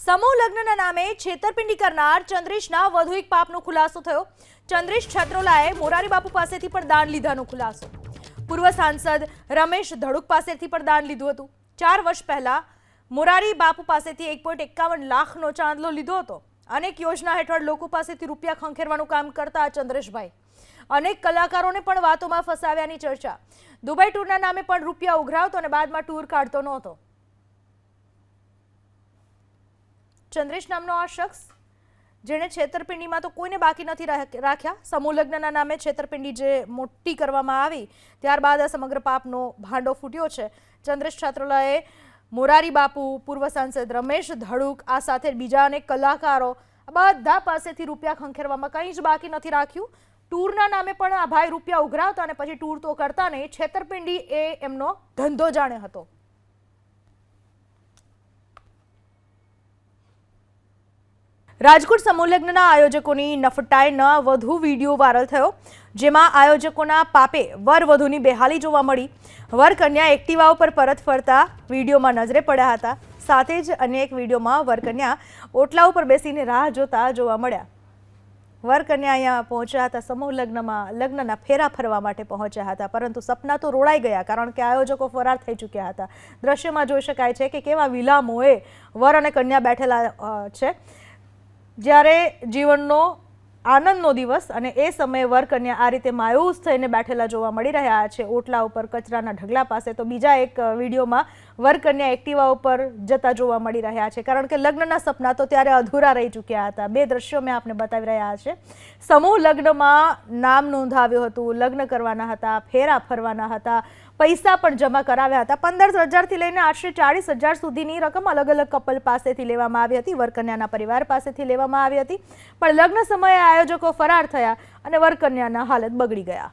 સમૂહ લગ્નના નામે છેતરપિંડી કરનાર ચંદ્રેશના વધુ એક પાપનો ખુલાસો થયો। ચંદ્રેશ છત્રોલાએ મોરારી બાપુ પાસેથી પણ દાન લીધાનો ખુલાસો। પૂર્વ સાંસદ રમેશ ધડુક પાસેથી પણ દાન લીધું હતું। 4 વર્ષ પહેલા મોરારી બાપુ પાસેથી 1.51 લાખનો ચાંદલો લીધો હતો। અનેક યોજના હેઠળ લોકો પાસેથી રૂપિયા ખંખેરવાનું કામ કરતા ચંદ્રેશભાઈ અનેક કલાકારોને પણ વાતોમાં ફસાવ્યાની ચર્ચા। દુબઈ ટૂરના નામે પણ રૂપિયા ઉઘરાવતો અને બાદમાં ટૂર કાઢતો નહોતો। ચંદ્રેશ નામનો આ શખ્સ જેણે છેતરપિંડીમાં તો કોઈને બાકી નથી રાખ્યા। સમૂહ લગ્નના નામે છેતરપિંડી જે મોટી કરવામાં આવી ત્યારબાદ આ સમગ્ર પાપનો ભાંડો ફૂટ્યો છે। ચંદ્રેશ છત્રોલાએ મોરારી બાપુ, પૂર્વ સાંસદ રમેશ ધડુક, આ સાથે બીજા અનેક કલાકારો બધા પાસેથી રૂપિયા ખંખેરવામાં કંઈ જ બાકી નથી રાખ્યું। ટૂરના નામે પણ આ ભાઈ રૂપિયા ઉઘરાવતા અને પછી ટૂર તો કરતા નહીં, છેતરપિંડી એ એમનો ધંધો જાણે હતો। રાજકોટ સમૂહ લગ્નના આયોજકોની નફટાઈનો વધુ વિડીયો વાયરલ થયો, જેમાં આયોજકોના પાપે વર વધુની બેહાલી જોવા મળી। વર કન્યા એક્ટિવા ઉપર પરત ફરતા વિડીયોમાં નજરે પડ્યા હતા। સાથે જ અન્ય એક વિડીયોમાં વર કન્યા ઓટલા ઉપર બેસીને રાહ જોતા જોવા મળ્યા। વર કન્યા અહીંયા પહોંચ્યા હતા સમૂહ લગ્નના ફેરા ફરવા માટે પહોંચ્યા હતા, પરંતુ સપના તો રોડાઈ ગયા કારણ કે આયોજકો ફરાર થઈ ચૂક્યા હતા। દ્રશ્યમાં જોઈ શકાય છે કે કેવા વિલામોએ વર અને કન્યા બેઠેલા છે, જ્યારે જીવનનો આનંદનો દિવસ અને એ સમયે વર કન્યા આ રીતે માયુસ થઈને બેઠેલા જોવા મળી રહ્યા છે ઓટલા ઉપર કચરાના ઢગલા પાસે। તો બીજા એક વિડીયોમાં વર કન્યા એક્ટિવા ઉપર જતા જોવા મળી રહ્યા છે, કારણ કે લગ્નના સપના તો ત્યારે અધૂરા રહી ચૂક્યા હતા। બે દ્રશ્યો મેં આપને બતાવી રહ્યા છે। સમૂહ લગ્નમાં નામ નોંધાવ્યું હતું, લગ્ન કરવાના હતા, ફેરા ફરવાના હતા, પૈસા પણ જમા કરાવ્યા હતા। 15,000થી લઈને આશરે 40,000 સુધીની રકમ અલગ અલગ કપલ પાસેથી લેવામાં આવી હતી, વરકન્યાના પરિવાર પાસેથી લેવામાં આવી હતી, પણ લગ્ન સમયે આયોજકો ફરાર થયા અને વરકન્યાના હાલત બગડી ગયા।